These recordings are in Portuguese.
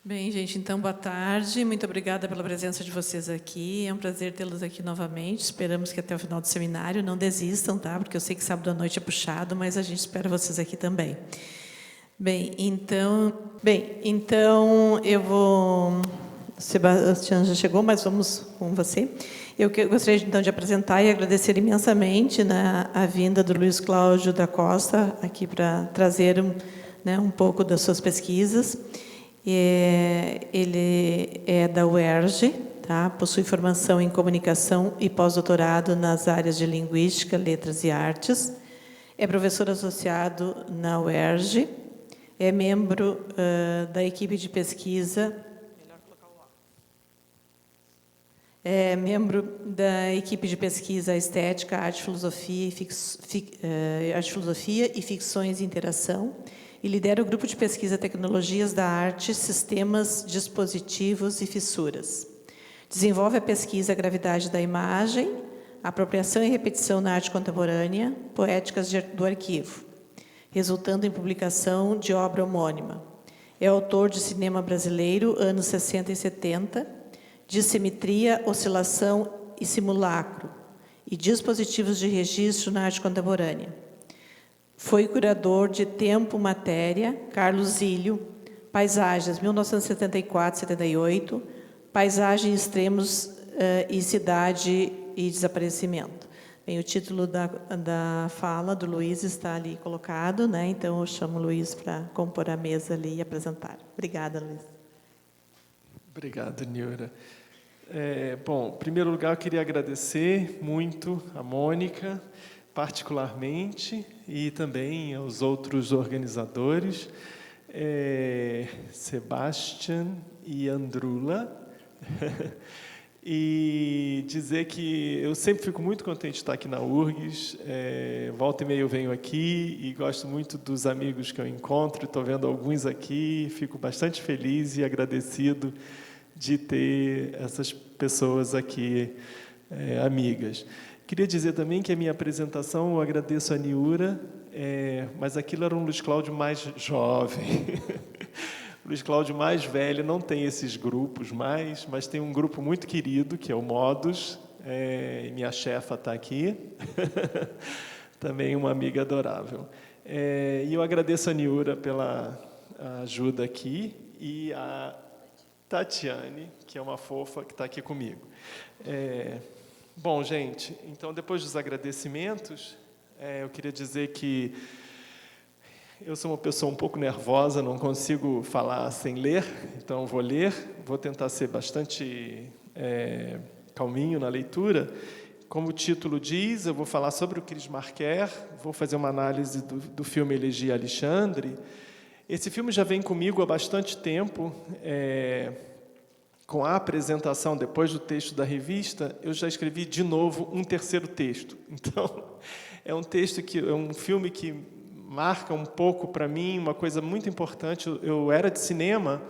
Bem, gente, então, boa tarde. Muito obrigada pela presença de vocês aqui. É um prazer tê-los aqui novamente. Esperamos que até o final do seminário não desistam, tá? Porque eu sei que sábado à noite é puxado, mas a gente espera vocês aqui também. Bem, então eu vou... Sebastião já chegou, mas vamos com você. Eu gostaria, então, de apresentar e agradecer imensamente, né, a vinda do Luiz Cláudio da Costa aqui para trazer um pouco das suas pesquisas. Ele é da UERJ, tá? Possui formação em comunicação e pós-doutorado nas áreas de linguística, letras e artes. É professor associado na UERJ. É membro da equipe de pesquisa. É membro da equipe de pesquisa Estética, Arte, Filosofia e Ficções e Interação, e lidera o grupo de pesquisa Tecnologias da Arte, Sistemas, Dispositivos e Fissuras. Desenvolve a pesquisa Gravidade da Imagem, Apropriação e Repetição na Arte Contemporânea, Poéticas do Arquivo, resultando em publicação de obra homônima. É autor de Cinema Brasileiro, anos 60 e 70, de Simetria, Oscilação e Simulacro, e Dispositivos de Registro na Arte Contemporânea. Foi curador de Tempo, Matéria, Carlos Zílio, Paisagens, 1974-78, Paisagem, Extremos e Cidade e Desaparecimento. Bem, o título da fala do Luiz está ali colocado, né? Então eu chamo o Luiz para compor a mesa ali e apresentar. Obrigada, Luiz. Obrigado, Niura. Bom, em primeiro lugar, eu queria agradecer muito a Mônica, particularmente, e também aos outros organizadores, Sebastian e Andrula, e dizer que eu sempre fico muito contente de estar aqui na URGS, volta e meia eu venho aqui e gosto muito dos amigos que eu encontro, estou vendo alguns aqui, fico bastante feliz e agradecido de ter essas pessoas aqui, amigas. Queria dizer também que a minha apresentação, eu agradeço a Niura, mas aquilo era um Luiz Cláudio mais jovem. O Luiz Cláudio mais velho não tem esses grupos mais, mas tem um grupo muito querido, que é o Modus, minha chefa está aqui, também uma amiga adorável. E eu agradeço a Niura pela ajuda aqui, e a Tatiane, que é uma fofa, que está aqui comigo. Bom, gente, então, depois dos agradecimentos, eu queria dizer que eu sou uma pessoa um pouco nervosa, não consigo falar sem ler, então vou ler, vou tentar ser bastante calminho na leitura. Como o título diz, eu vou falar sobre o Chris Marker, vou fazer uma análise do filme Elegia Alexandre. Esse filme já vem comigo há bastante tempo, com a apresentação, depois do texto da revista, eu já escrevi de novo um terceiro texto. Então, é um filme que marca um pouco para mim uma coisa muito importante. Eu era de cinema,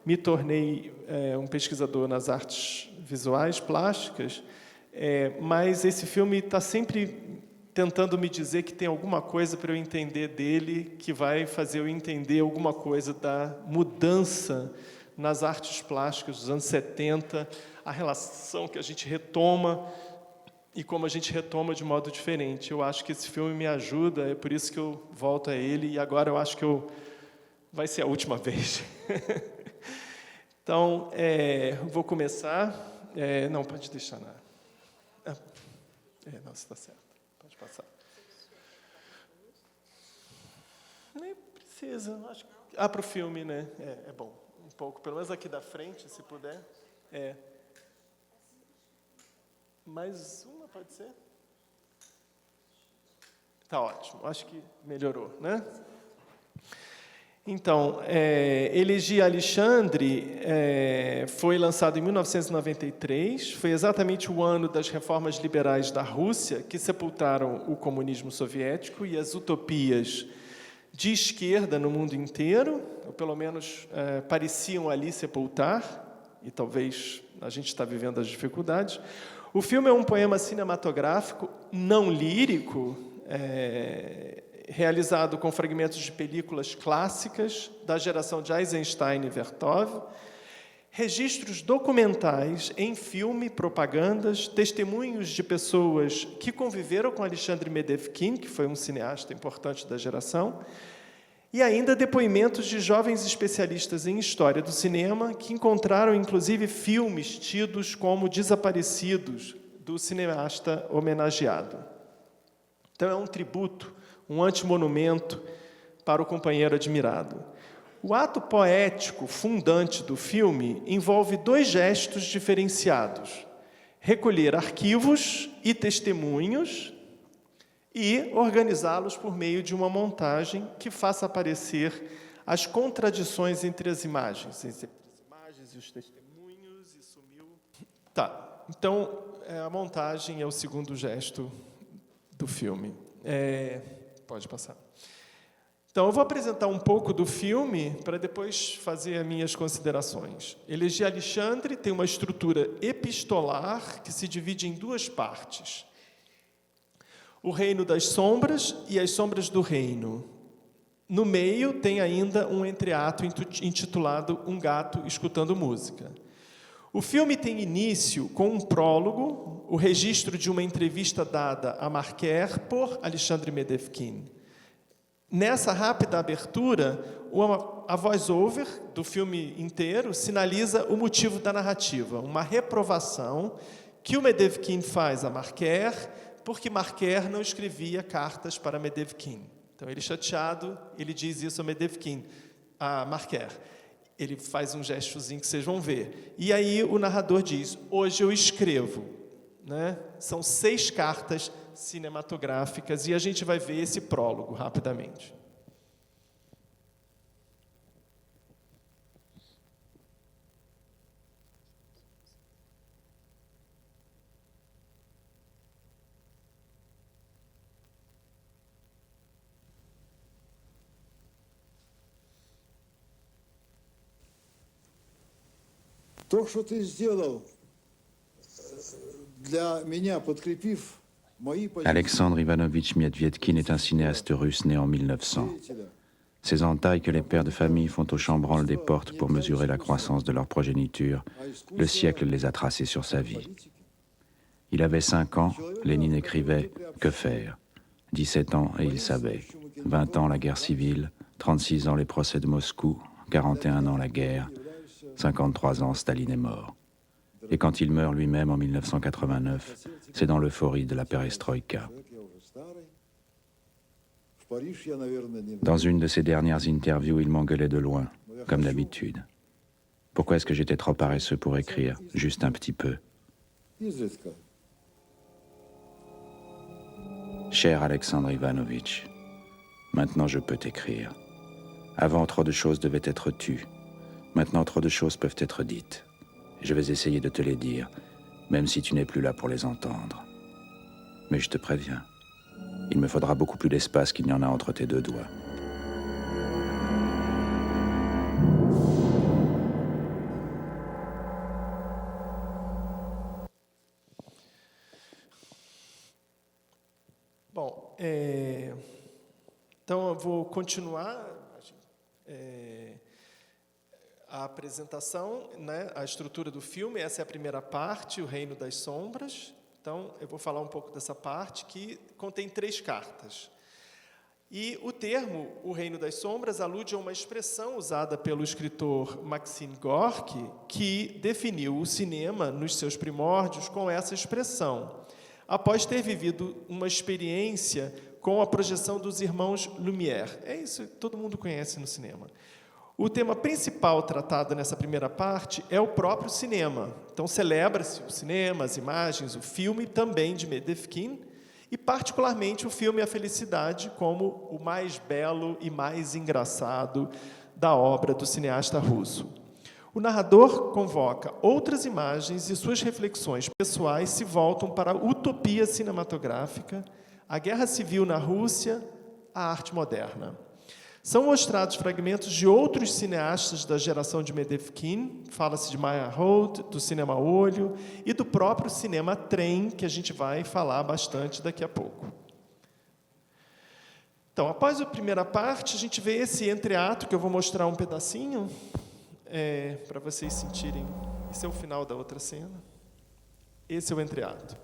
me tornei um pesquisador nas artes visuais, plásticas, mas esse filme está sempre tentando me dizer que tem alguma coisa para eu entender dele, que vai fazer eu entender alguma coisa da mudança nas artes plásticas dos anos 70, a relação que a gente retoma e como a gente retoma de modo diferente. Eu acho que esse filme me ajuda, é por isso que eu volto a ele, e agora eu acho que vai ser a última vez. Então, vou começar. Não, pode deixar nada. Não, está certo. Pode passar. Nem precisa. Acho que... para o filme, né? É bom. Um pouco, pelo menos aqui da frente, se puder. Mais uma, pode ser? Está ótimo. Acho que melhorou, né? Então, Elegia Alexandre foi lançado em 1993, foi exatamente o ano das reformas liberais da Rússia, que sepultaram o comunismo soviético e as utopias de esquerda no mundo inteiro, ou pelo menos pareciam ali sepultar, e talvez a gente está vivendo as dificuldades. O filme é um poema cinematográfico não lírico, realizado com fragmentos de películas clássicas da geração de Eisenstein e Vertov, registros documentais em filme, propagandas, testemunhos de pessoas que conviveram com Alexandre Medevkin, que foi um cineasta importante da geração, e ainda depoimentos de jovens especialistas em história do cinema que encontraram, inclusive, filmes tidos como desaparecidos do cineasta homenageado. Então, é um tributo, um antimonumento para o companheiro admirado. O ato poético fundante do filme envolve 2 gestos diferenciados: recolher arquivos e testemunhos e organizá-los por meio de uma montagem que faça aparecer as contradições entre as imagens e os testemunhos, e sumiu. Tá, então, a montagem é o segundo gesto do filme. Pode passar. Então, eu vou apresentar um pouco do filme para depois fazer as minhas considerações. Elegia Alexandre tem uma estrutura epistolar que se divide em 2 partes. O reino das sombras e as sombras do reino. No meio tem ainda um entreato intitulado Um Gato Escutando Música. O filme tem início com um prólogo, o registro de uma entrevista dada a Marquer por Alexandre Medevkin. Nessa rápida abertura, a voice-over do filme inteiro sinaliza o motivo da narrativa, uma reprovação que o Medevkin faz a Marquer, porque Marquer não escrevia cartas para Medevkin. Então, ele chateado, ele diz isso a Medevkin, a Marquer. Ele faz um gestozinho que vocês vão ver. E aí o narrador diz: hoje eu escrevo. Né? São 6 cartas cinematográficas e a gente vai ver esse prólogo rapidamente. То, что ты сделал, для меня подкрепив мои позиции. Alexandre Ivanovitch Medvedkin est un cinéaste russe né en 1900. Ces entailles que les pères de famille font au chambranle des portes pour mesurer la croissance de leur progéniture, le siècle les a tracées sur sa vie. Il avait 5 ans, Lénine écrivait « Que faire ?» 17 ans et il savait. 20 ans la guerre civile, 36 ans les procès de Moscou, 41 ans la guerre, 53 ans Staline est mort. Et quand il meurt lui-même en 1989, c'est dans l'euphorie de la perestroïka. Dans une de ses dernières interviews, il m'engueulait de loin, comme d'habitude. Pourquoi est-ce que j'étais trop paresseux pour écrire, juste un petit peu? Cher Alexandre Ivanovitch, maintenant je peux t'écrire. Avant, trop de choses devaient être tues. Maintenant, trop de choses peuvent être dites. Je vais essayer de te les dire, même si tu n'es plus là pour les entendre. Mais je te préviens, il me faudra beaucoup plus d'espace qu'il n'y en a entre tes 2 doigts. Bom, então eu vou continuar a apresentação, né, a estrutura do filme. Essa é a primeira parte, o Reino das Sombras. Então, eu vou falar um pouco dessa parte, que contém 3 cartas. E o termo, o Reino das Sombras, alude a uma expressão usada pelo escritor Maxim Gorky, que definiu o cinema nos seus primórdios com essa expressão, após ter vivido uma experiência com a projeção dos irmãos Lumière. É isso que todo mundo conhece no cinema. O tema principal tratado nessa primeira parte é o próprio cinema. Então, celebra-se o cinema, as imagens, o filme, também de Medevkin, e particularmente o filme A Felicidade, como o mais belo e mais engraçado da obra do cineasta russo. O narrador convoca outras imagens e suas reflexões pessoais se voltam para a utopia cinematográfica, a guerra civil na Rússia, a arte moderna. São mostrados fragmentos de outros cineastas da geração de Medevkin, fala-se de Meyerhold, do cinema olho, e do próprio cinema trem, que a gente vai falar bastante daqui a pouco. Então, após a primeira parte, a gente vê esse entreato, que eu vou mostrar um pedacinho, para vocês sentirem. Esse é o final da outra cena. Esse é o entreato.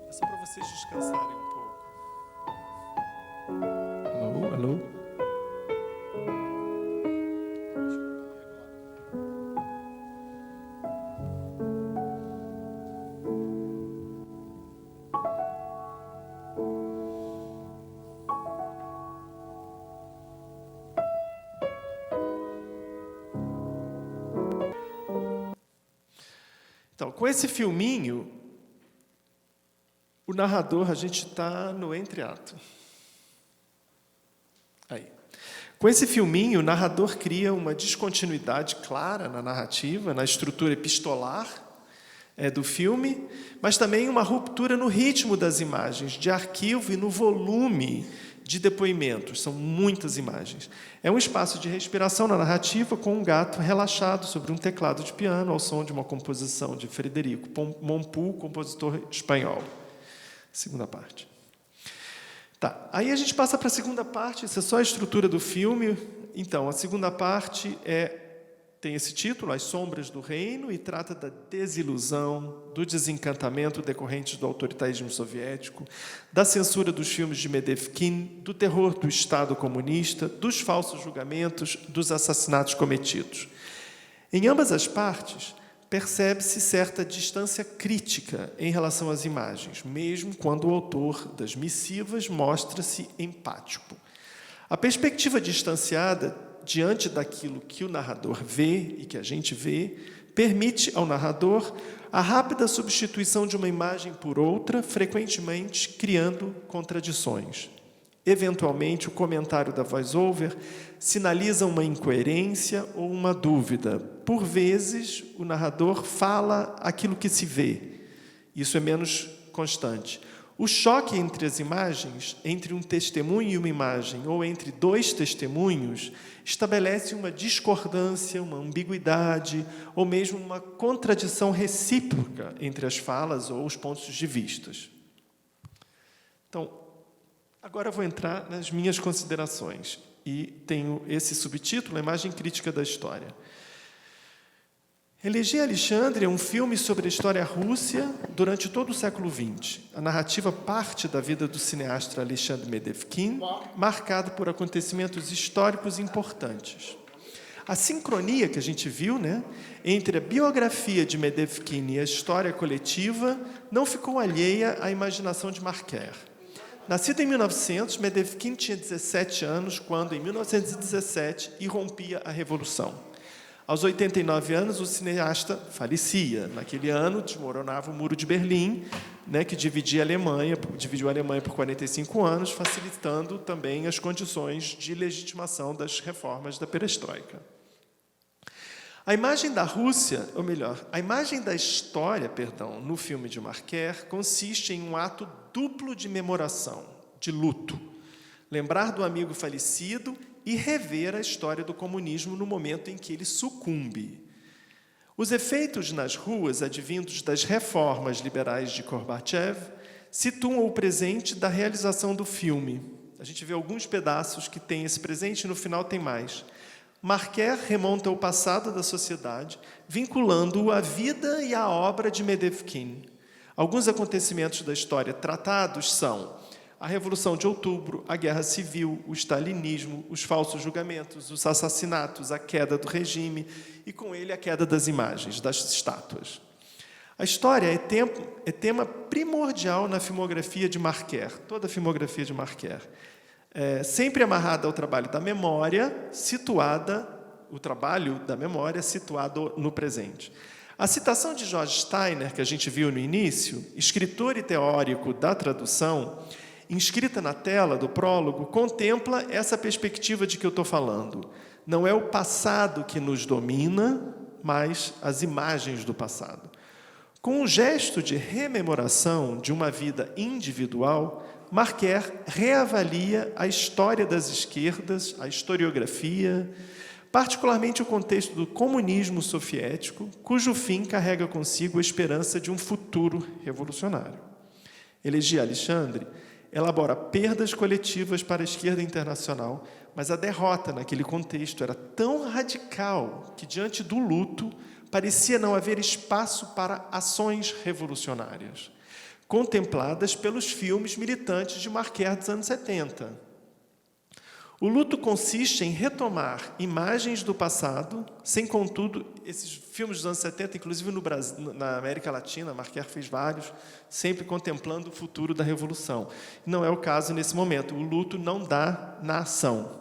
É só para vocês descansarem um pouco. Alô, alô? Então, com esse filminho, o narrador, a gente está no entreato. Aí. Com esse filminho, o narrador cria uma descontinuidade clara na narrativa, na estrutura epistolar do filme, mas também uma ruptura no ritmo das imagens, de arquivo e no volume de depoimentos. São muitas imagens. É um espaço de respiração na narrativa, com um gato relaxado sobre um teclado de piano, ao som de uma composição de Frederico Mompou, compositor espanhol. Segunda parte. Tá, aí a gente passa para a segunda parte, isso é só a estrutura do filme. Então, a segunda parte tem esse título, As Sombras do Reino, e trata da desilusão, do desencantamento decorrentes do autoritarismo soviético, da censura dos filmes de Medevkin, do terror do Estado comunista, dos falsos julgamentos, dos assassinatos cometidos. Em ambas as partes, percebe-se certa distância crítica em relação às imagens, mesmo quando o autor das missivas mostra-se empático. A perspectiva distanciada, diante daquilo que o narrador vê e que a gente vê, permite ao narrador a rápida substituição de uma imagem por outra, frequentemente criando contradições. Eventualmente, o comentário da voice-over sinaliza uma incoerência ou uma dúvida. Por vezes, o narrador fala aquilo que se vê. Isso é menos constante. O choque entre as imagens, entre um testemunho e uma imagem, ou entre dois testemunhos, estabelece uma discordância, uma ambiguidade, ou mesmo uma contradição recíproca entre as falas ou os pontos de vista. Então, agora eu vou entrar nas minhas considerações. E tenho esse subtítulo, A Imagem Crítica da História. Eleger Alexandre é um filme sobre a história russa durante todo o século XX. A narrativa parte da vida do cineasta Alexandre Medevkin, marcado por acontecimentos históricos importantes. A sincronia que a gente viu, entre a biografia de Medevkin e a história coletiva não ficou alheia à imaginação de Marquer. Nascido em 1900, Medevkin tinha 17 anos quando, em 1917, irrompia a Revolução. Aos 89 anos, o cineasta falecia. Naquele ano, desmoronava o Muro de Berlim, que dividiu a Alemanha por 45 anos, facilitando também as condições de legitimação das reformas da perestroika. A imagem da Rússia, ou melhor, a imagem da história, no filme de Marquer, consiste em um ato duplo de memoração, de luto. Lembrar do amigo falecido e rever a história do comunismo no momento em que ele sucumbe. Os efeitos nas ruas, advindos das reformas liberais de Gorbachev, situam o presente da realização do filme. A gente vê alguns pedaços que têm esse presente e no final tem mais. Marquer remonta ao passado da sociedade, vinculando-o à vida e à obra de Medevkin. Alguns acontecimentos da história tratados são a Revolução de Outubro, a Guerra Civil, o stalinismo, os falsos julgamentos, os assassinatos, a queda do regime e, com ele, a queda das imagens, das estátuas. A história é tema primordial na filmografia de Marquer, toda a filmografia de Marquer. Sempre amarrada ao trabalho da memória, o trabalho da memória situado no presente. A citação de George Steiner, que a gente viu no início, escritor e teórico da tradução, inscrita na tela do prólogo, contempla essa perspectiva de que eu estou falando. Não é o passado que nos domina, mas as imagens do passado. Com um gesto de rememoração de uma vida individual, Marquer reavalia a história das esquerdas, a historiografia, particularmente o contexto do comunismo soviético, cujo fim carrega consigo a esperança de um futuro revolucionário. Elegia Alexandre elabora perdas coletivas para a esquerda internacional, mas a derrota naquele contexto era tão radical que, diante do luto, parecia não haver espaço para ações revolucionárias, contempladas pelos filmes militantes de Marquer dos anos 70. O luto consiste em retomar imagens do passado, sem, contudo, esses filmes dos anos 70, inclusive no Brasil, na América Latina, Marquer fez vários, sempre contemplando o futuro da Revolução. Não é o caso nesse momento. O luto não dá na ação.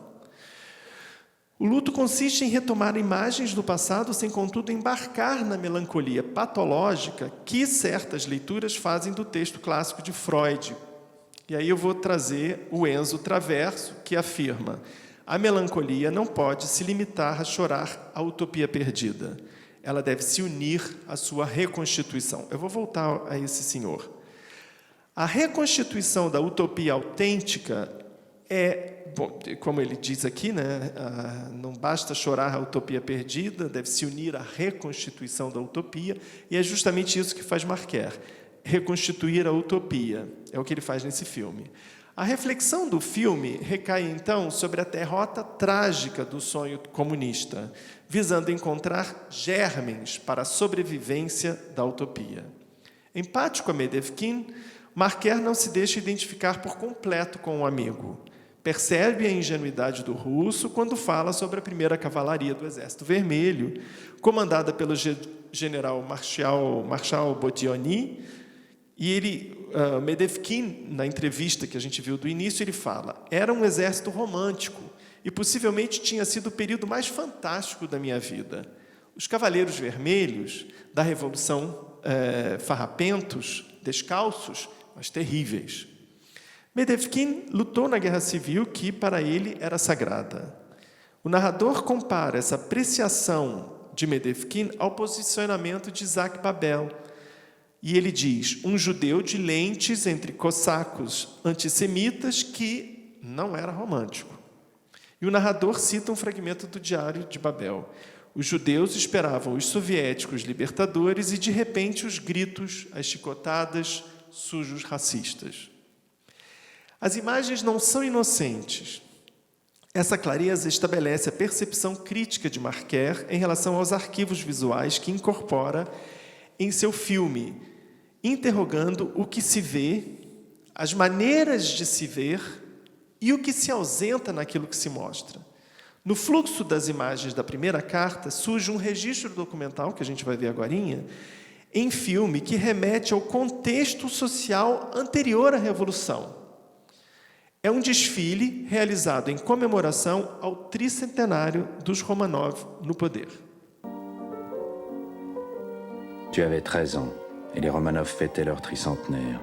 O luto consiste em retomar imagens do passado, sem, contudo, embarcar na melancolia patológica que certas leituras fazem do texto clássico de Freud. E aí eu vou trazer o Enzo Traverso, que afirma: a melancolia não pode se limitar a chorar a utopia perdida. Ela deve se unir à sua reconstituição. Eu vou voltar a esse senhor. A reconstituição da utopia autêntica bom, como ele diz aqui, né, não basta chorar a utopia perdida, deve se unir à reconstituição da utopia, e é justamente isso que faz Marquer. Reconstituir a utopia, é o que ele faz nesse filme. A reflexão do filme recai, então, sobre a derrota trágica do sonho comunista, visando encontrar germens para a sobrevivência da utopia. Empático a Medevkin, Marquer não se deixa identificar por completo com o amigo. Percebe a ingenuidade do russo quando fala sobre a primeira cavalaria do Exército Vermelho, comandada pelo general Marshal Bodioni. E Medevkin, na entrevista que a gente viu do início, ele fala: era um exército romântico e possivelmente tinha sido o período mais fantástico da minha vida. Os cavaleiros vermelhos da Revolução, farrapentos, descalços, mas terríveis. Medevkin lutou na Guerra Civil, que para ele era sagrada. O narrador compara essa apreciação de Medevkin ao posicionamento de Isaac Babel. E ele diz: um judeu de lentes entre cossacos antissemitas que não era romântico. E o narrador cita um fragmento do Diário de Babel. Os judeus esperavam os soviéticos libertadores e, de repente, os gritos, as chicotadas, sujos racistas. As imagens não são inocentes. Essa clareza estabelece a percepção crítica de Marquer em relação aos arquivos visuais que incorpora em seu filme, interrogando o que se vê, as maneiras de se ver e o que se ausenta naquilo que se mostra. No fluxo das imagens da primeira carta, surge um registro documental, que a gente vai ver agorinha, em filme, que remete ao contexto social anterior à Revolução. É um desfile realizado em comemoração ao tricentenário dos Romanov no poder. Tu avais 13 ans, et les Romanov fêtaient leur tricentenaire.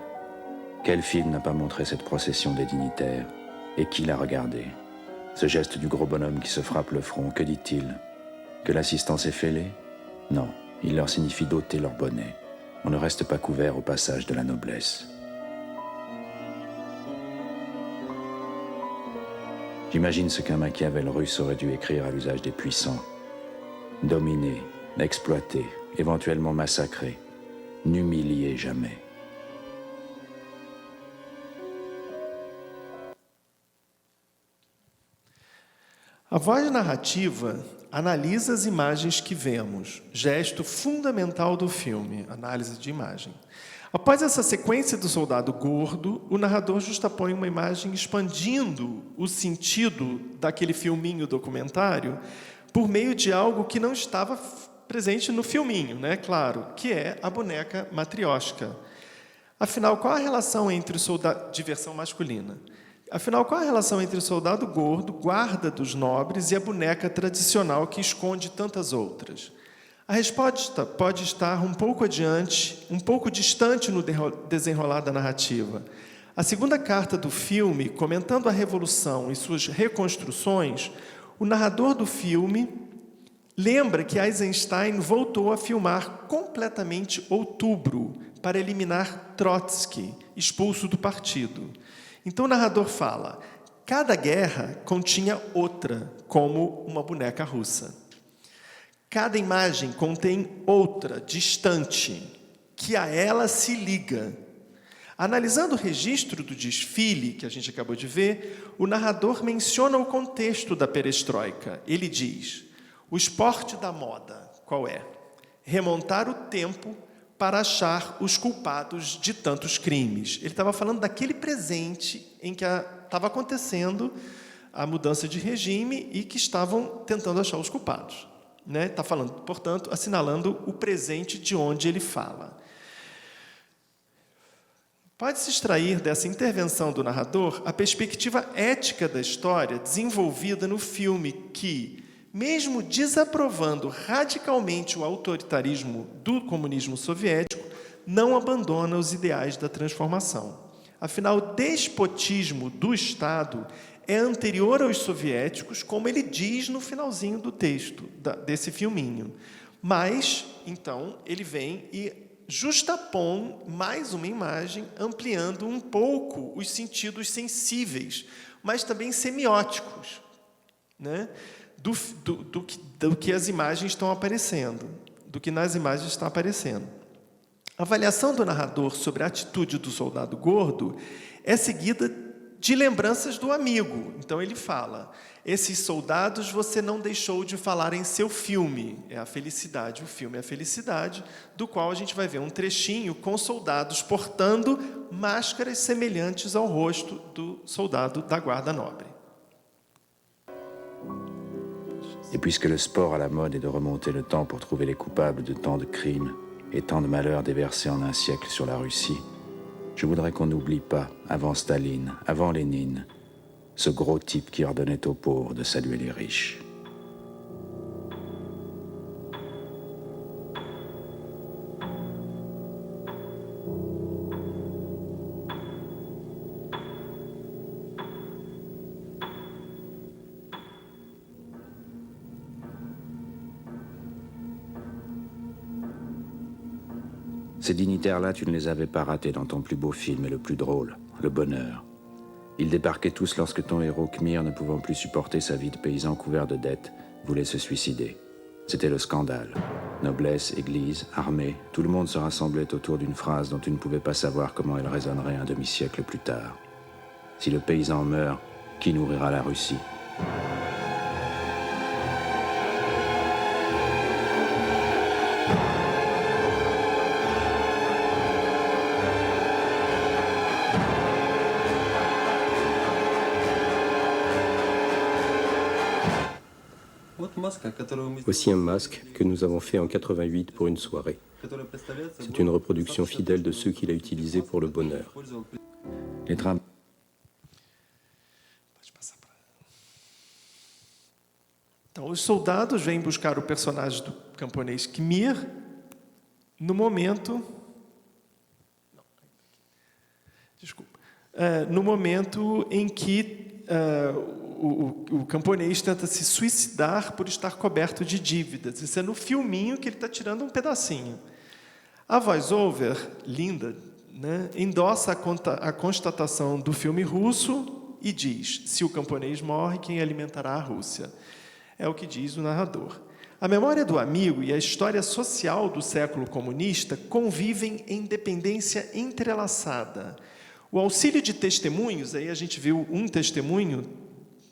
Quel film n'a pas montré cette procession des dignitaires? Et qui l'a regardé? Ce geste du gros bonhomme qui se frappe le front, que dit-il? Que l'assistance est fêlée? Non, il leur signifie d'ôter leur bonnet. On ne reste pas couvert au passage de la noblesse. J'imagine ce qu'un Machiavel russe aurait dû écrire à l'usage des puissants. Dominer, exploiter, éventuellement massacrer. N'humilier jamais. A voz narrativa analisa as imagens que vemos, gesto fundamental do filme, análise de imagem. Após essa sequência do soldado gordo, o narrador justapõe uma imagem expandindo o sentido daquele filminho documentário por meio de algo que não estava presente no filminho, né? Claro, que é a boneca matrioshka. Afinal, qual a relação entre o soldado... Diversão masculina. Afinal, qual a relação entre o soldado gordo, guarda dos nobres, e a boneca tradicional que esconde tantas outras? A resposta pode estar um pouco adiante, um pouco distante no desenrolar da narrativa. A segunda carta do filme, comentando a Revolução e suas reconstruções, o narrador do filme lembra que Eisenstein voltou a filmar completamente Outubro para eliminar Trotsky, expulso do partido. Então o narrador fala, cada guerra continha outra, como uma boneca russa. Cada imagem contém outra, distante, que a ela se liga. Analisando o registro do desfile, que a gente acabou de ver, o narrador menciona o contexto da perestroika. Ele diz, o esporte da moda, qual é? Remontar o tempo para achar os culpados de tantos crimes. Ele estava falando daquele presente em que estava acontecendo a mudança de regime e que estavam tentando achar os culpados. Né? Está falando, portanto, assinalando o presente de onde ele fala. Pode-se extrair dessa intervenção do narrador a perspectiva ética da história desenvolvida no filme que, mesmo desaprovando radicalmente o autoritarismo do comunismo soviético, não abandona os ideais da transformação. Afinal, o despotismo do Estado é anterior aos soviéticos, como ele diz no finalzinho do texto desse filminho. Mas, então, ele vem e justapõe mais uma imagem, ampliando um pouco os sentidos sensíveis, mas também semióticos, né? do que as imagens estão aparecendo, do que nas imagens está aparecendo. A avaliação do narrador sobre a atitude do soldado gordo é seguida de lembranças do amigo. Então ele fala, esses soldados você não deixou de falar em seu filme, é a felicidade, o filme é a felicidade, do qual a gente vai ver um trechinho com soldados portando máscaras semelhantes ao rosto do soldado da guarda nobre. Et puisque le sport à la mode est de remonter le temps pour trouver les coupables de tant de crimes et tant de malheurs déversés en un siècle sur la Russie, je voudrais qu'on n'oublie pas, avant Staline, avant Lénine, ce gros type qui ordonnait aux pauvres de saluer les riches. Ces dignitaires-là, tu ne les avais pas ratés dans ton plus beau film et le plus drôle, Le Bonheur. Ils débarquaient tous lorsque ton héros Khmir, ne pouvant plus supporter sa vie de paysan couvert de dettes, voulait se suicider. C'était le scandale. Noblesse, église, armée, tout le monde se rassemblait autour d'une phrase dont tu ne pouvais pas savoir comment elle résonnerait un demi-siècle plus tard. Si le paysan meurt, qui nourrira la Russie ? Aussi un masque que nous avons fait en 88 pour une soirée. C'est une reproduction fidèle de ceux qu'il a utilisés pour Le Bonheur. Les drames. Então, os soldados vêm buscar o personagem do camponês Khmir no momento... no momento em que o camponês tenta se suicidar por estar coberto de dívidas. Isso é no filminho que ele está tirando um pedacinho. A voice-over, linda, né, endossa a constatação do filme russo e diz, se o camponês morre, quem alimentará a Rússia? É o que diz o narrador. A memória do amigo e a história social do século comunista convivem em dependência entrelaçada. O auxílio de testemunhos, aí a gente viu um testemunho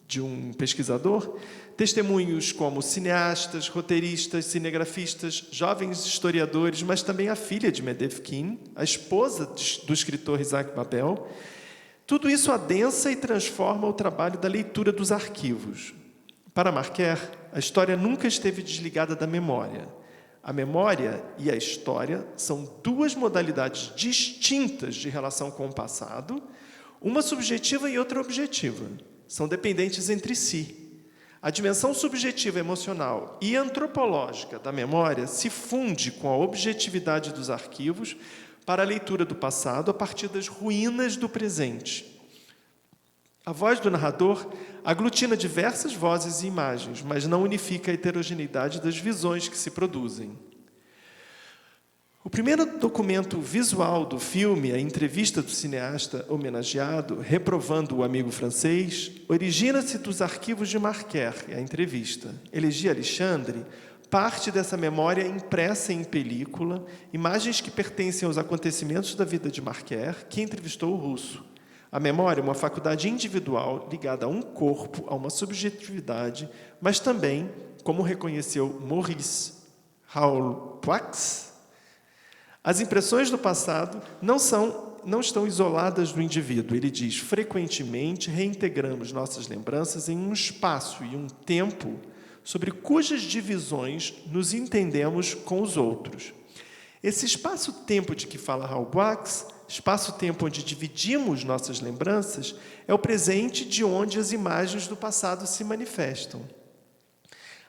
de um pesquisador, testemunhos como cineastas, roteiristas, cinegrafistas, jovens historiadores, mas também a filha de Medevkin, a esposa do escritor Isaac Babel. Tudo isso adensa e transforma o trabalho da leitura dos arquivos. Para Marquer, a história nunca esteve desligada da memória. A memória e a história são duas modalidades distintas de relação com o passado, uma subjetiva e outra objetiva. São dependentes entre si. A dimensão subjetiva emocional e antropológica da memória se funde com a objetividade dos arquivos para a leitura do passado a partir das ruínas do presente. A voz do narrador aglutina diversas vozes e imagens, mas não unifica a heterogeneidade das visões que se produzem. O primeiro documento visual do filme, a entrevista do cineasta homenageado, reprovando o amigo francês, origina-se dos arquivos de Marquer, a entrevista. Elegia Alexandre parte dessa memória impressa em película, imagens que pertencem aos acontecimentos da vida de Marquer, que entrevistou o russo. A memória é uma faculdade individual ligada a um corpo, a uma subjetividade, mas também, como reconheceu Maurice Raoul-Poix, as impressões do passado não estão isoladas do indivíduo. Ele diz, frequentemente reintegramos nossas lembranças em um espaço e um tempo sobre cujas divisões nos entendemos com os outros. Esse espaço-tempo de que fala Raoul-Poix, espaço-tempo onde dividimos nossas lembranças, é o presente de onde as imagens do passado se manifestam.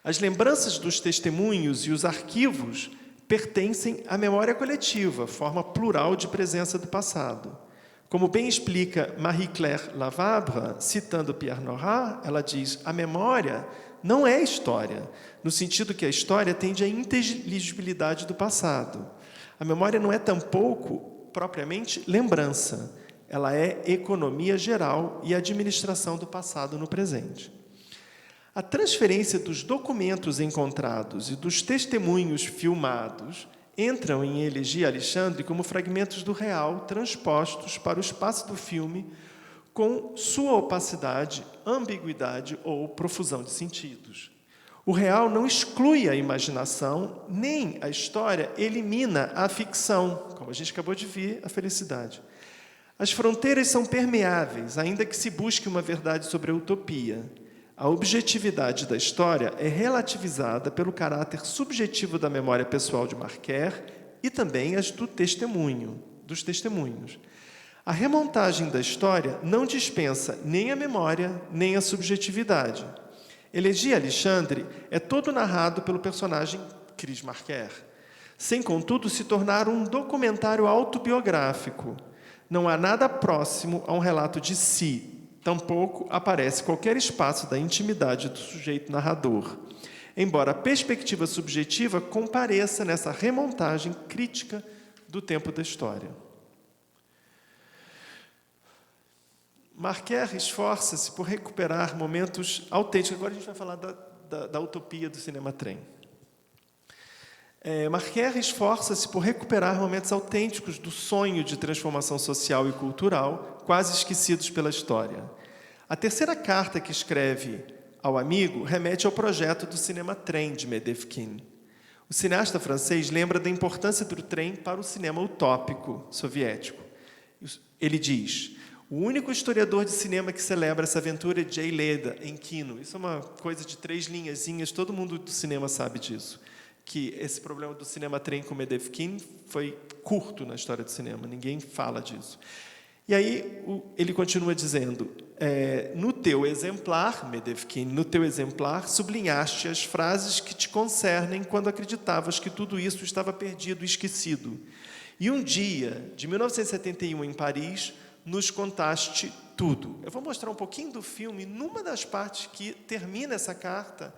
As lembranças dos testemunhos e os arquivos pertencem à memória coletiva, forma plural de presença do passado. Como bem explica Marie-Claire Lavabre, citando Pierre Nora, ela diz, a memória não é história, no sentido que a história tende à inteligibilidade do passado. A memória não é tampouco propriamente lembrança, ela é economia geral e administração do passado no presente. A transferência dos documentos encontrados e dos testemunhos filmados entram em Elegia Alexandre como fragmentos do real transpostos para o espaço do filme com sua opacidade, ambiguidade ou profusão de sentidos. O real não exclui a imaginação, nem a história elimina a ficção, como a gente acabou de ver, a felicidade. As fronteiras são permeáveis, ainda que se busque uma verdade sobre a utopia. A objetividade da história é relativizada pelo caráter subjetivo da memória pessoal de Marquer e também as dos testemunhos. A remontagem da história não dispensa nem a memória, nem a subjetividade. Elegia Alexandre é todo narrado pelo personagem Chris Marquer, sem, contudo, se tornar um documentário autobiográfico. Não há nada próximo a um relato de si, tampouco aparece qualquer espaço da intimidade do sujeito narrador, embora a perspectiva subjetiva compareça nessa remontagem crítica do tempo da história. Marquer esforça-se por recuperar momentos autênticos. Agora a gente vai falar da utopia do cinema-trem. Marquer esforça-se por recuperar momentos autênticos do sonho de transformação social e cultural, quase esquecidos pela história. A terceira carta que escreve ao amigo remete ao projeto do cinema-trem de Medevkin. O cineasta francês lembra da importância do trem para o cinema utópico soviético. Ele diz, o único historiador de cinema que celebra essa aventura é Jay Leda, em Kino. Isso é uma coisa de 3 linhazinhas, todo mundo do cinema sabe disso. Que esse problema do cinema-trem com Medevkin foi curto na história do cinema, ninguém fala disso. E aí ele continua dizendo, no teu exemplar, Medevkin, no teu exemplar, sublinhaste as frases que te concernem quando acreditavas que tudo isso estava perdido e esquecido. E um dia, de 1971, em Paris, nos contaste tudo. Eu vou mostrar um pouquinho do filme numa das partes que termina essa carta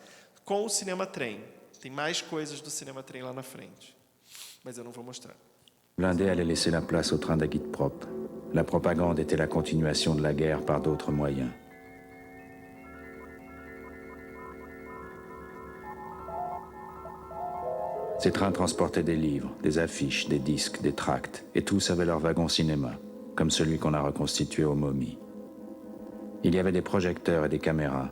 com o cinema-trem. Tem mais coisas do cinema-trem lá na frente, mas eu não vou mostrar. Blindé allait laisser la place au train d'Agitprop. La propagande était la continuation de la guerre par d'autres moyens. Ces trains transportaient des livres, des affiches, des disques, des tracts, et tous avaient leur wagon cinéma, comme celui qu'on a reconstitué aux momies. Il y avait des projecteurs et des caméras,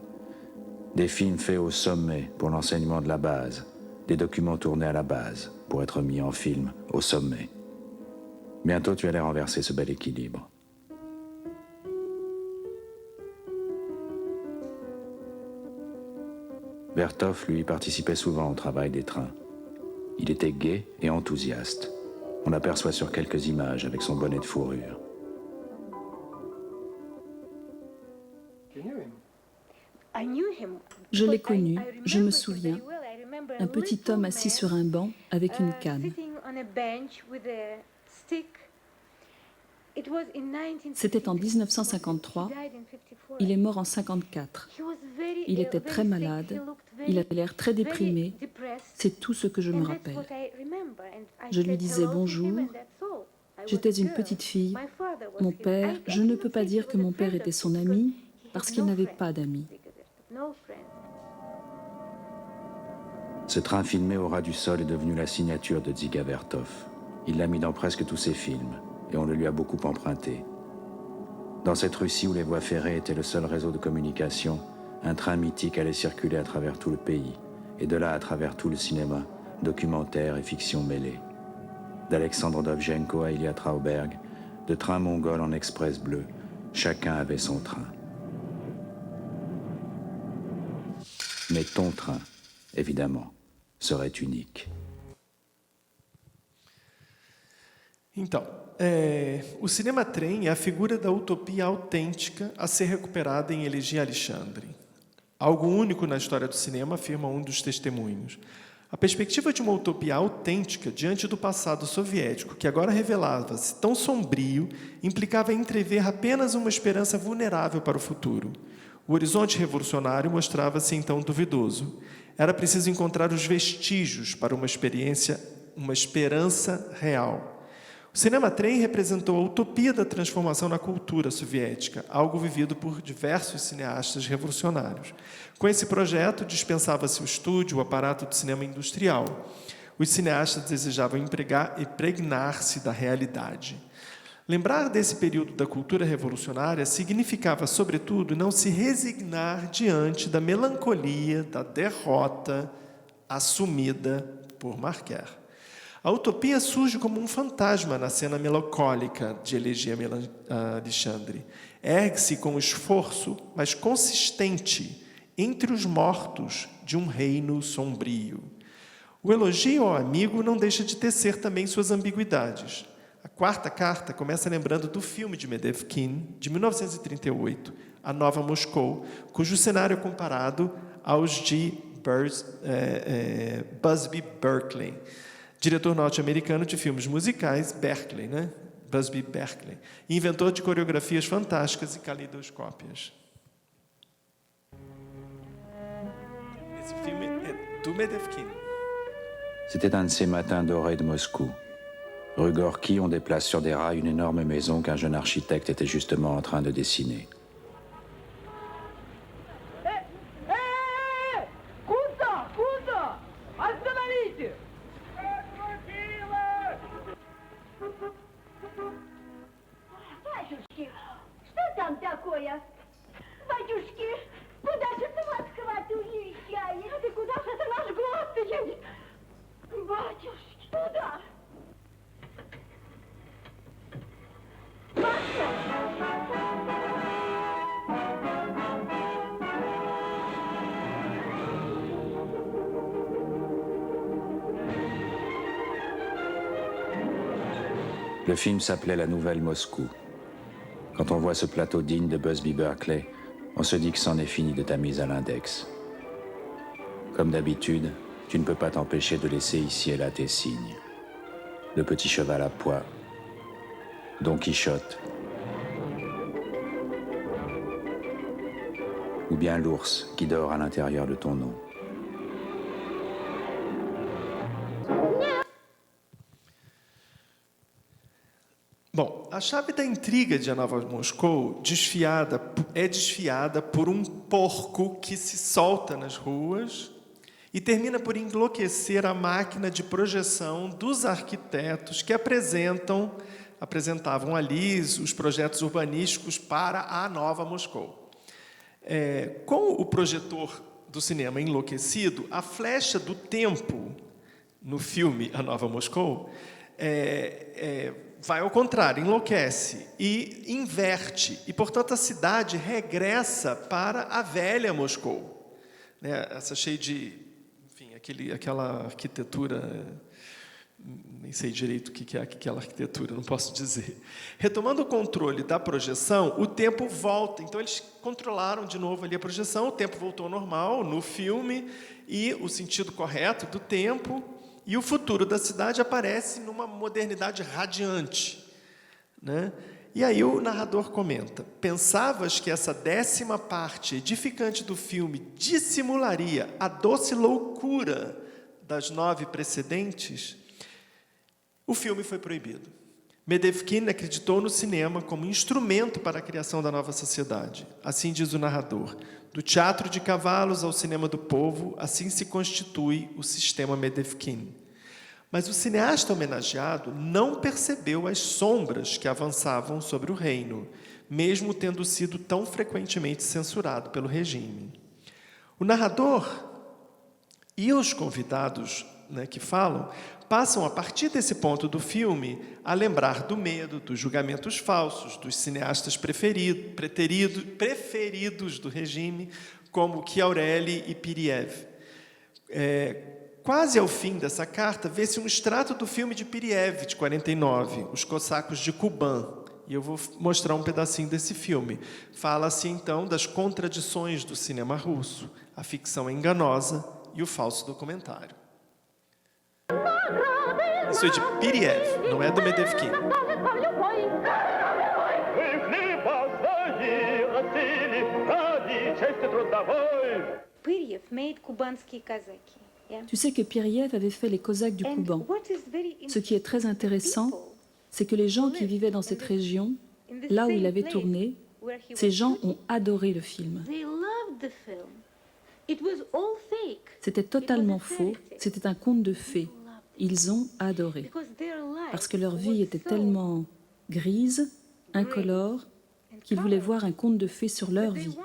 des films faits au sommet pour l'enseignement de la base, des documents tournés à la base pour être mis en film au sommet. Bientôt, tu allais renverser ce bel équilibre. Vertov, lui, participait souvent au travail des trains. Il était gai et enthousiaste. On l'aperçoit sur quelques images avec son bonnet de fourrure. Je l'ai connu, je me souviens, un petit homme assis sur un banc avec une canne. C'était en 1953, il est mort en 1954. Il était très malade, il avait l'air très déprimé, c'est tout ce que je me rappelle. Je lui disais bonjour, j'étais une petite fille. Mon père, je ne peux pas dire que mon père était son ami, parce qu'il n'avait pas d'amis. Ce train filmé au ras du sol est devenu la signature de Dziga Vertov. Il l'a mis dans presque tous ses films, et on le lui a beaucoup emprunté. Dans cette Russie où les voies ferrées étaient le seul réseau de communication, un train mythique allait circuler à travers tout le pays, et de là à travers tout le cinéma, documentaire et fiction mêlés. D'Alexandre Dovzhenko à Ilya Trauberg, de train mongol en express bleu, chacun avait son train. Mais ton train, évidemment, serait unique. Então, o cinema-trem é a figura da utopia autêntica a ser recuperada em Elegia Alexandre. Algo único na história do cinema, afirma um dos testemunhos. A perspectiva de uma utopia autêntica diante do passado soviético, que agora revelava-se tão sombrio, implicava entrever apenas uma esperança vulnerável para o futuro. O horizonte revolucionário mostrava-se então duvidoso. Era preciso encontrar os vestígios para uma esperança real. O cinema-trem representou a utopia da transformação na cultura soviética, algo vivido por diversos cineastas revolucionários. Com esse projeto, dispensava-se o estúdio, o aparato de cinema industrial. Os cineastas desejavam impregnar-se da realidade. Lembrar desse período da cultura revolucionária significava, sobretudo, não se resignar diante da melancolia, da derrota assumida por Marquer. A utopia surge como um fantasma na cena melancólica de Elegia Alexandre. Ergue-se com esforço, mas consistente, entre os mortos de um reino sombrio. O elogio ao amigo não deixa de tecer também suas ambiguidades. A quarta carta começa lembrando do filme de Medevkin, de 1938, A Nova Moscou, cujo cenário é comparado aos de Busby Berkeley, diretor norte-americano de filmes musicais, Berkeley, né? Busby Berkeley, inventor de coreografias fantásticas e caleidoscópias. Esse filme é do Medevkin. C'était un de ces matins dorés de Moscou. Rue Gorky, on déplace sur des rails une énorme maison qu'un jeune architecte était justement en train de dessiner. Le film s'appelait La Nouvelle Moscou. Quand on voit ce plateau digne de Busby Berkeley, on se dit que c'en est fini de ta mise à l'index. Comme d'habitude, tu ne peux pas t'empêcher de laisser ici et là tes signes. Le petit cheval à pois, Don Quichotte, ou bien l'ours qui dort à l'intérieur de ton nom. Bom, a chave da intriga de A Nova Moscou é desfiada por um porco que se solta nas ruas e termina por enlouquecer a máquina de projeção dos arquitetos que apresentavam ali os projetos urbanísticos para a Nova Moscou. Com o projetor do cinema enlouquecido, a flecha do tempo no filme A Nova Moscou vai ao contrário, enlouquece e inverte. E, portanto, a cidade regressa para a velha Moscou. Essa cheia de, aquela arquitetura, nem sei direito o que é aquela arquitetura, não posso dizer. Retomando o controle da projeção, o tempo volta. Então, eles controlaram de novo ali a projeção, o tempo voltou ao normal no filme, e o sentido correto do tempo, e o futuro da cidade aparece numa modernidade radiante, né? E aí o narrador comenta: pensavas que essa 10ª parte edificante do filme dissimularia a doce loucura das 9 precedentes? O filme foi proibido. Medevkin acreditou no cinema como instrumento para a criação da nova sociedade. Assim diz o narrador: do teatro de cavalos ao cinema do povo, assim se constitui o sistema Medevkin. Mas o cineasta homenageado não percebeu as sombras que avançavam sobre o reino, mesmo tendo sido tão frequentemente censurado pelo regime. O narrador e os convidados, né, que falam, passam, a partir desse ponto do filme, a lembrar do medo, dos julgamentos falsos, dos cineastas preferidos do regime, como Chiaurelli e Piriev. Quase ao fim dessa carta, vê-se um extrato do filme de Piriev, de 49, Os Cossacos de Kuban. E eu vou mostrar um pedacinho desse filme. Fala-se, então, das contradições do cinema russo, a ficção enganosa e o falso documentário. Isso é de Piriev, não é do Medevkin. Tu sais que Piriev avait fait les Cosaques du Kouban. Ce qui est très intéressant, c'est que les gens qui vivaient dans cette région, là où il avait tourné, ces gens ont adoré le film. C'était totalement faux, c'était un conte de fées. Ils ont adoré, parce que leur vie était tellement grise, incolore, qu'ils voulaient voir un conte de fées sur leur vie.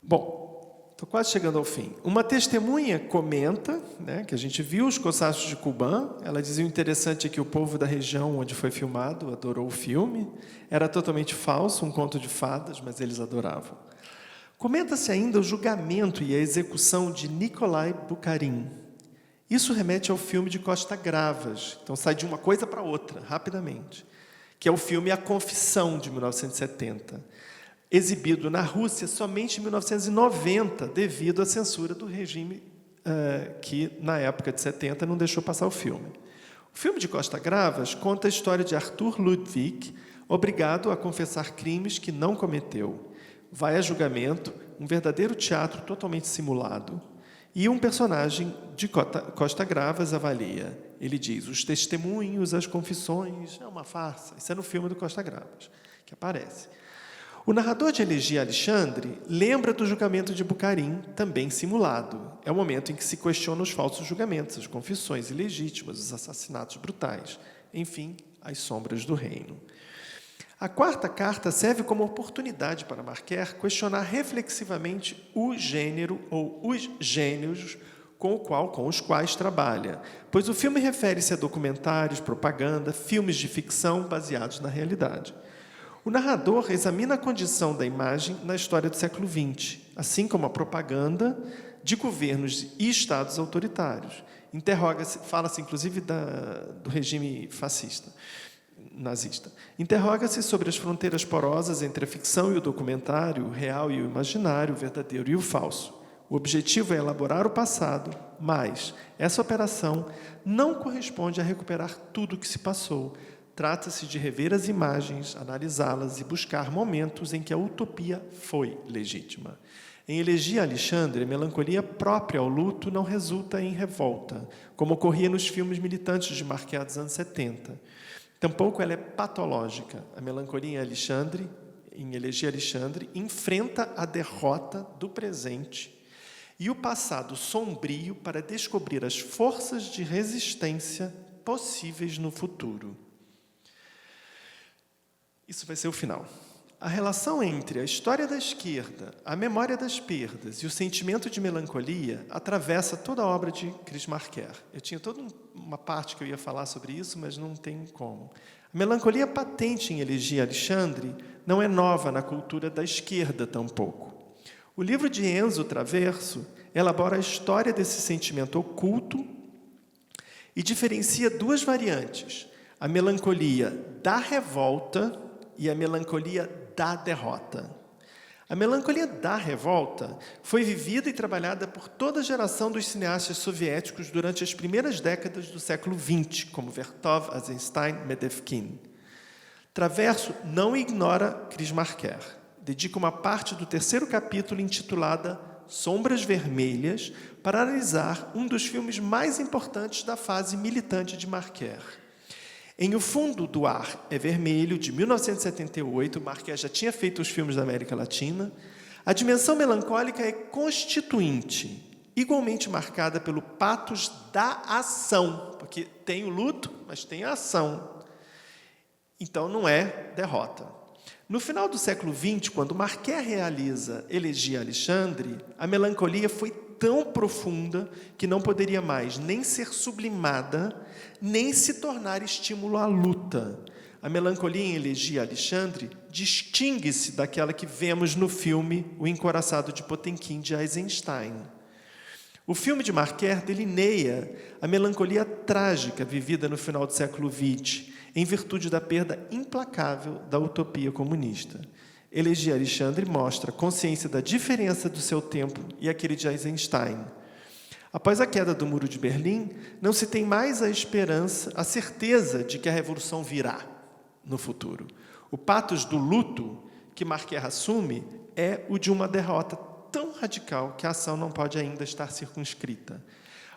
Bom, estou quase chegando ao fim. Uma testemunha comenta, né, que a gente viu os Cossacos de Kuban. Ela dizia: o interessante é que o povo da região onde foi filmado adorou o filme. Era totalmente falso, um conto de fadas, mas eles adoravam. Comenta-se ainda o julgamento e a execução de Nikolai Bukharin. Isso remete ao filme de Costa Gravas. Então, sai de uma coisa para outra, rapidamente. Que é o filme A Confissão, de 1970. Exibido na Rússia somente em 1990, devido à censura do regime que, na época de 70, não deixou passar o filme. O filme de Costa Gravas conta a história de Arthur Ludwig, obrigado a confessar crimes que não cometeu. Vai a julgamento, um verdadeiro teatro totalmente simulado, e um personagem de Costa Gravas avalia. Ele diz: os testemunhos, as confissões, é uma farsa. Isso é no filme do Costa Gravas, que aparece. O narrador de Elegia Alexandre lembra do julgamento de Bukharin, também simulado. É o momento em que se questiona os falsos julgamentos, as confissões ilegítimas, os assassinatos brutais, enfim, as sombras do reino. A 4ª carta serve como oportunidade para Marquer questionar reflexivamente o gênero ou os gênios com os quais trabalha, pois o filme refere-se a documentários, propaganda, filmes de ficção baseados na realidade. O narrador examina a condição da imagem na história do século XX, assim como a propaganda de governos e estados autoritários. Fala-se, inclusive, do regime fascista, nazista. Interroga-se sobre as fronteiras porosas entre a ficção e o documentário, o real e o imaginário, o verdadeiro e o falso. O objetivo é elaborar o passado, mas essa operação não corresponde a recuperar tudo o que se passou. Trata-se de rever as imagens, analisá-las e buscar momentos em que a utopia foi legítima. Em Elegia Alexandre, a melancolia própria ao luto não resulta em revolta, como ocorria nos filmes militantes de Marquer dos anos 70. Tampouco ela é patológica. A melancolia em Elegia Alexandre, enfrenta a derrota do presente e o passado sombrio para descobrir as forças de resistência possíveis no futuro. Isso vai ser o final. A relação entre a história da esquerda, a memória das perdas e o sentimento de melancolia atravessa toda a obra de Chris Marquer. Eu tinha toda uma parte que eu ia falar sobre isso, mas não tem como. A melancolia patente em Elegia Alexandre não é nova na cultura da esquerda tampouco. O livro de Enzo Traverso elabora a história desse sentimento oculto e diferencia duas variantes, a melancolia da revolta e a melancolia da derrota. A melancolia da revolta foi vivida e trabalhada por toda a geração dos cineastas soviéticos durante as primeiras décadas do século XX, como Vertov, Eisenstein, Medevkin. Traverso não ignora Chris Marker. Dedica uma parte do terceiro capítulo intitulada Sombras Vermelhas para analisar um dos filmes mais importantes da fase militante de Marker. Em O Fundo do Ar é Vermelho, de 1978, Marker já tinha feito os filmes da América Latina. A dimensão melancólica é constituinte, igualmente marcada pelo patos da ação, porque tem o luto, mas tem a ação. Então, não é derrota. No final do século XX, quando Marquet realiza Elegia a Alexandre, a melancolia foi tão profunda que não poderia mais nem ser sublimada, nem se tornar estímulo à luta. A melancolia em Elegia a Alexandre distingue-se daquela que vemos no filme O Encoraçado de Potemkin, de Eisenstein. O filme de Marquet delineia a melancolia trágica vivida no final do século XX, em virtude da perda implacável da utopia comunista. Elegia a Alexandre mostra consciência da diferença do seu tempo e aquele de Eisenstein. Após a queda do Muro de Berlim, não se tem mais a esperança, a certeza de que a revolução virá no futuro. O patos do luto que Marquet assume é o de uma derrota tão radical que a ação não pode ainda estar circunscrita.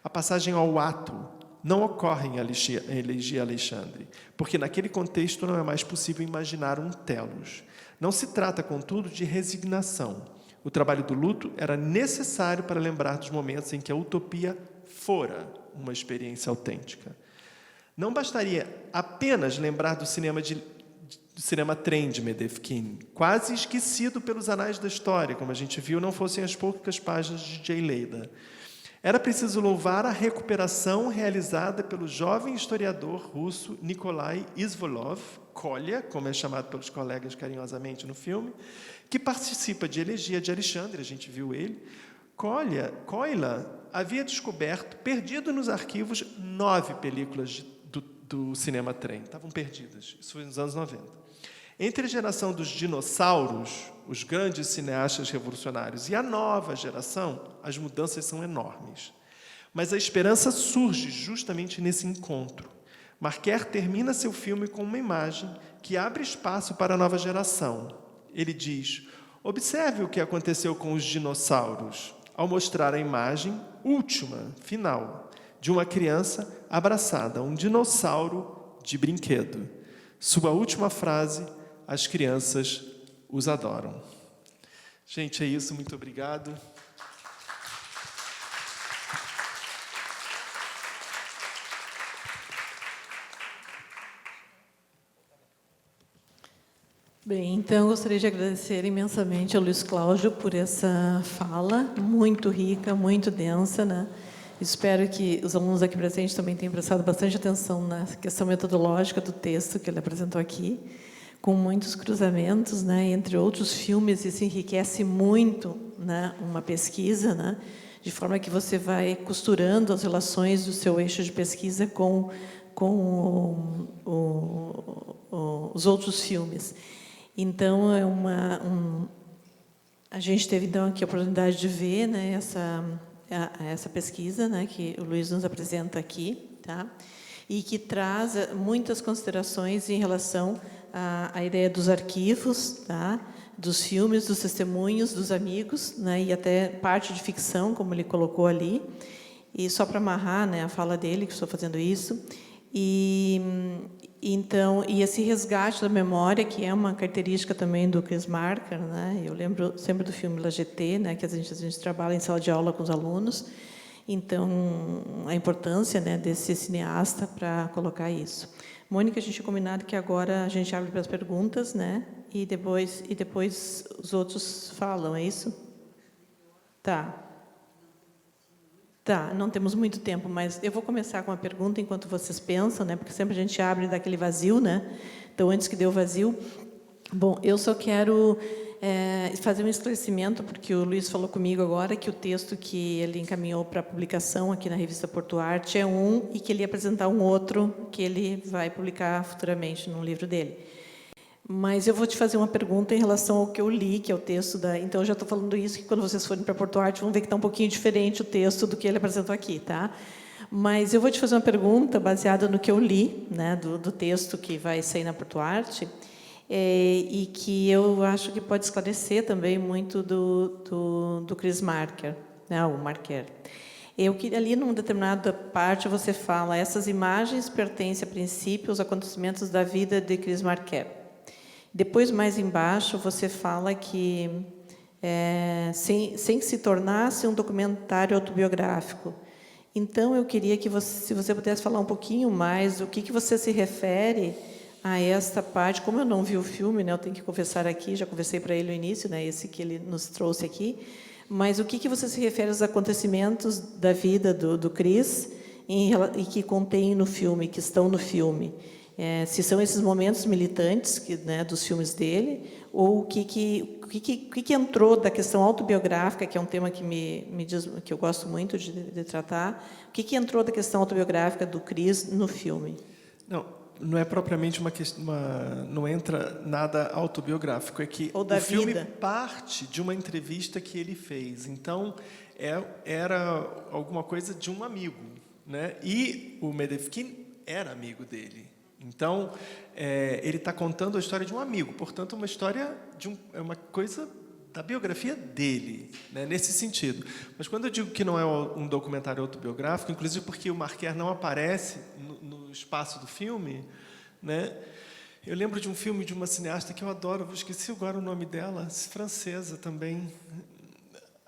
A passagem ao ato não ocorre em Elegia a Alexandre, porque naquele contexto não é mais possível imaginar um telos. Não se trata, contudo, de resignação. O trabalho do luto era necessário para lembrar dos momentos em que a utopia fora uma experiência autêntica. Não bastaria apenas lembrar do cinema trem de Medevkin, quase esquecido pelos anais da história, como a gente viu, não fossem as poucas páginas de J. Leida. Era preciso louvar a recuperação realizada pelo jovem historiador russo Nikolai Izvolov, Kolya, como é chamado pelos colegas carinhosamente no filme, que participa de Elegia de Alexandre, a gente viu ele. Kolya havia descoberto, perdido nos arquivos, 9 películas do cinema trem. Estavam perdidas. Isso foi nos anos 90. Entre a geração dos dinossauros, os grandes cineastas revolucionários, e a nova geração, as mudanças são enormes. Mas a esperança surge justamente nesse encontro. Marquet termina seu filme com uma imagem que abre espaço para a nova geração. Ele diz: observe o que aconteceu com os dinossauros, ao mostrar a imagem última, final, de uma criança abraçada a um dinossauro de brinquedo. Sua última frase: as crianças os adoram. Gente, é isso. Muito obrigado. Bem, então, gostaria de agradecer imensamente ao Luiz Cláudio por essa fala muito rica, muito densa, né? Espero que os alunos aqui presentes também tenham prestado bastante atenção na questão metodológica do texto que ele apresentou aqui, com muitos cruzamentos, né? Entre outros filmes, isso enriquece muito, né? Uma pesquisa, né? De forma que você vai costurando as relações do seu eixo de pesquisa com os outros filmes. Então, a gente teve então aqui a oportunidade de ver, né, essa pesquisa, né, que o Luiz nos apresenta aqui, tá? E que traz muitas considerações em relação à ideia dos arquivos, tá? Dos filmes, dos testemunhos, dos amigos, né, e até parte de ficção, como ele colocou ali. E só para amarrar, né, a fala dele, que estou fazendo isso, então, e esse resgate da memória, que é uma característica também do Chris Marker, né? Eu lembro sempre do filme La GT, né? Que a gente trabalha em sala de aula com os alunos. Então, a importância, né, desse cineasta para colocar isso. Mônica, a gente tinha combinado que agora a gente abre para as perguntas, né? E depois os outros falam, é isso? Tá. Tá, não temos muito tempo, mas eu vou começar com uma pergunta enquanto vocês pensam, né? Porque sempre a gente abre daquele vazio, né? Então, antes que dê o vazio, bom, eu só quero fazer um esclarecimento, porque o Luiz falou comigo agora que o texto que ele encaminhou para publicação aqui na revista Porto Arte é um e que ele ia apresentar um outro que ele vai publicar futuramente num livro dele. Mas eu vou te fazer uma pergunta em relação ao que eu li, que é o texto da... Então, eu já estou falando isso, que quando vocês forem para Porto Arte, vão ver que está um pouquinho diferente o texto do que ele apresentou aqui, tá? Mas eu vou te fazer uma pergunta baseada no que eu li, né, do texto que vai sair na Porto Arte, e que eu acho que pode esclarecer também muito do Chris Marker, né, o Marker. Eu queria, ali, numa determinada parte, você fala: essas imagens pertencem, a princípio, aos acontecimentos da vida de Chris Marker. Depois, mais embaixo, você fala que, sem que se tornasse um documentário autobiográfico. Então, eu queria que se você pudesse falar um pouquinho mais do que você se refere a esta parte. Como eu não vi o filme, né, eu tenho que confessar aqui, já conversei para ele no início, né, esse que ele nos trouxe aqui, mas o que você se refere aos acontecimentos da vida do Chris e que contém no filme, que estão no filme? Se são esses momentos militantes né, dos filmes dele, ou o que entrou da questão autobiográfica, que é um tema que me diz, que eu gosto muito de tratar, o que entrou da questão autobiográfica do Chris no filme? Não é propriamente uma questão, não entra nada autobiográfico, é que o filme parte de uma entrevista que ele fez. Então, era alguma coisa de um amigo, né? E o Medevkin era amigo dele. Então, ele está contando a história de um amigo, portanto, uma história é uma coisa da biografia dele, né, nesse sentido. Mas quando eu digo que não é um documentário autobiográfico, inclusive porque o Marker não aparece no espaço do filme, né, eu lembro de um filme de uma cineasta que eu adoro, eu esqueci agora o nome dela, francesa também,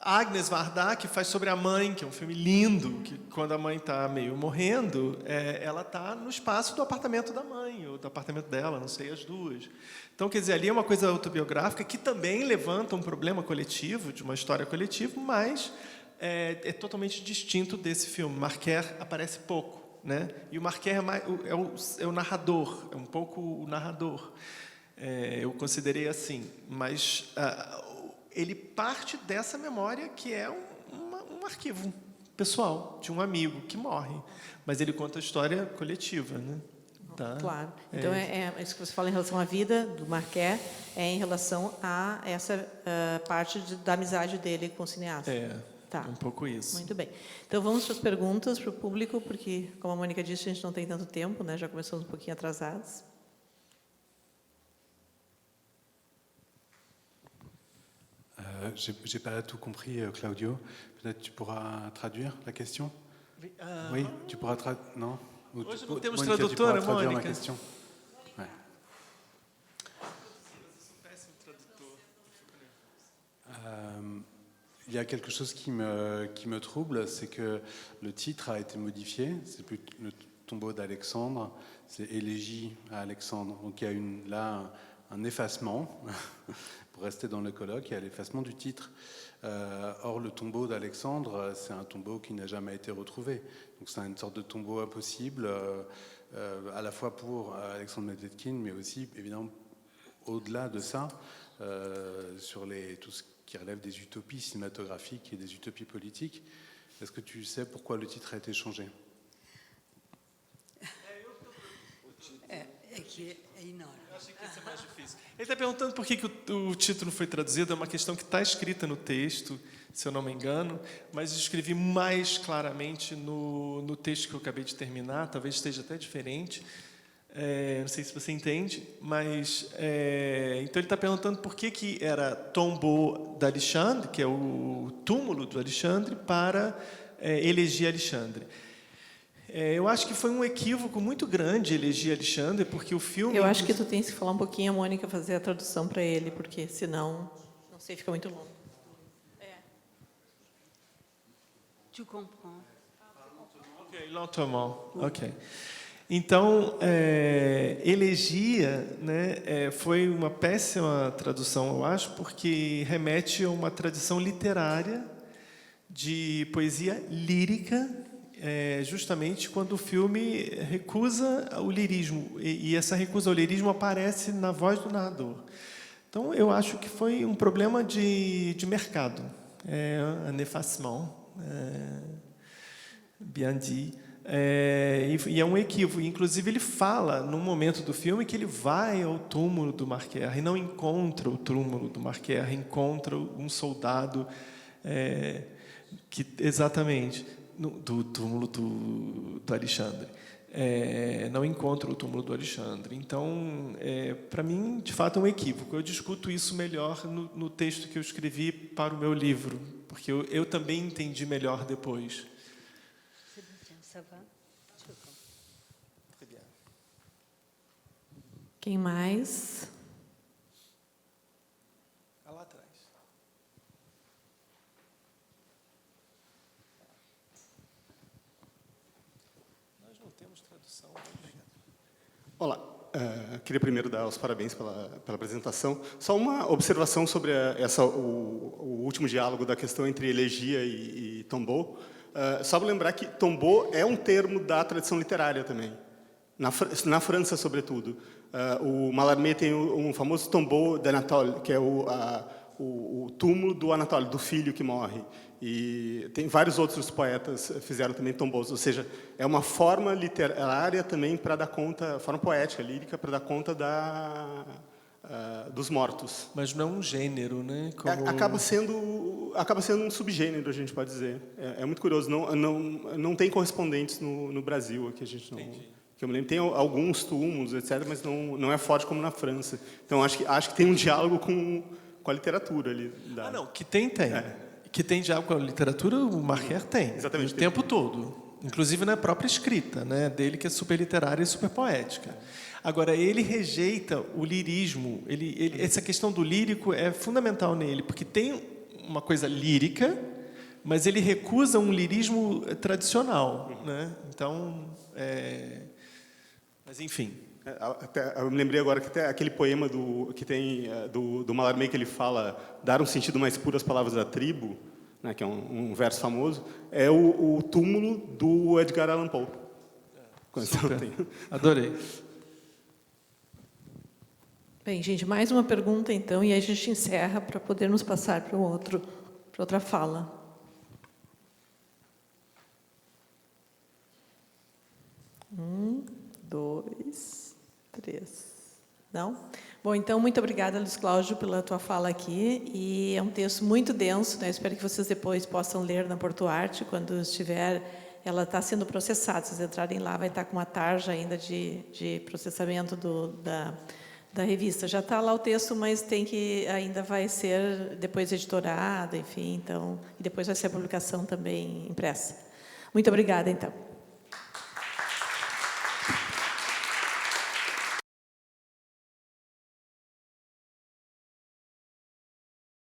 Agnes Varda, que faz sobre a mãe, que é um filme lindo, que quando a mãe está meio morrendo, ela está no espaço do apartamento da mãe, ou do apartamento dela, não sei, as duas. Então, quer dizer, ali é uma coisa autobiográfica que também levanta um problema coletivo, de uma história coletiva, mas é totalmente distinto desse filme. Marker aparece pouco, né? E o Marker é o narrador, é um pouco o narrador. Eu considerei assim, mas... ele parte dessa memória que é um arquivo pessoal de um amigo que morre, mas ele conta a história coletiva, né? Tá? Claro. Então, isso que você fala em relação à vida do Marker em relação a essa parte da amizade dele com o cineasta. Tá. Um pouco isso. Muito bem. Então, vamos para as perguntas para o público, porque, como a Mônica disse, a gente não tem tanto tempo, né? Já começamos um pouquinho atrasados. J'ai pas tout compris, Claudio. Peut-être tu pourras traduire la question? Oui, tu pourras traduire. Non? Hoje não temos Mônica, tradutora, tu pourras traduire Mônica. ma question? Ouais. Il y a quelque chose qui me trouble, c'est que le titre a été modifié. C'est plus le tombeau d'Alexandre, c'est Élégie à Alexandre. Donc il y a là un effacement. Pour rester dans le colloque, il y a l'effacement du titre. Or, le tombeau d'Alexandre, c'est un tombeau qui n'a jamais été retrouvé. Donc, c'est une sorte de tombeau impossible, à la fois pour Alexandre Medvedkin, mais aussi, évidemment, au-delà de ça, sur tout ce qui relève des utopies cinématographiques et des utopies politiques. Est-ce que tu sais pourquoi le titre a été changé? Ele está perguntando por que o título foi traduzido. É uma questão que está escrita no texto, se eu não me engano, mas escrevi mais claramente no texto que eu acabei de terminar. Talvez esteja até diferente. Não sei se você entende, mas... então, ele está perguntando por que era Tombeau d'Alexandre, que é o túmulo do Alexandre, para eleger Alexandre. Eu acho que foi um equívoco muito grande eleger Alexandre, porque o filme... Eu acho que tu tens que falar um pouquinho, a Mônica, fazer a tradução para ele, porque senão, não sei, fica muito longo. Tu comprends? Ok, lentement. Ok. Então, elegia, né, foi uma péssima tradução, eu acho, porque remete a uma tradição literária de poesia lírica, justamente quando o filme recusa o lirismo, e essa recusa ao lirismo aparece na voz do narrador. Então, eu acho que foi um problema de mercado. Un effacement, bien dit. E é um equívoco. Inclusive, ele fala, num momento do filme, que ele vai ao túmulo do Marquer e não encontra o túmulo do Marquer, encontra um soldado que exatamente do túmulo do Alexandre. Não encontra o túmulo do Alexandre. Então, para mim, de fato, é um equívoco. Eu discuto isso melhor no texto que eu escrevi para o meu livro, porque eu também entendi melhor depois. Quem mais? Lá atrás. Nós não temos tradução. Olá, queria primeiro dar os parabéns pela apresentação. Só uma observação sobre o último diálogo da questão entre elegia e tombeau. Só para lembrar que tombeau é um termo da tradição literária também, na França, sobretudo. O Mallarmé tem um famoso tombeau d'Anatole, que é o túmulo do Anatole, do filho que morre. E tem vários outros poetas que fizeram também tombeaus, ou seja, é uma forma literária também para dar conta, forma poética, lírica, para dar conta dos mortos. Mas não é um gênero, né? Como... Acaba sendo um subgênero, a gente pode dizer. É muito curioso, não tem correspondentes no Brasil, aqui a gente não... Que eu me lembro, tem alguns túmulos, etc., mas não é forte como na França. Então, acho que tem um diálogo com a literatura ali. Não, que tem. Que tem diálogo com a literatura, o Marquer tem. Exatamente. O tempo todo. Inclusive na própria escrita, né, dele, que é super literária e super poética. Agora, ele rejeita o lirismo. Essa questão do lírico é fundamental nele, porque tem uma coisa lírica, mas ele recusa um lirismo tradicional. Né? Então, mas, enfim... Eu me lembrei agora que tem aquele poema do Mallarmé que ele fala dar um sentido mais puro às palavras da tribo, né, que é um verso famoso, é o túmulo do Edgar Allan Poe. Adorei. Bem, gente, mais uma pergunta, então, e aí a gente encerra para podermos passar para outra fala. Dois, três. Não? Bom, então, muito obrigada, Luiz Cláudio, pela tua fala aqui. E é um texto muito denso, né? Espero que vocês depois possam ler na Porto Arte, quando estiver... Ela está sendo processada. Se vocês entrarem lá, vai estar com uma tarja ainda de processamento da revista. Já está lá o texto, mas ainda vai ser depois editorado, enfim. Então, e depois vai ser a publicação também impressa. Muito obrigada, então.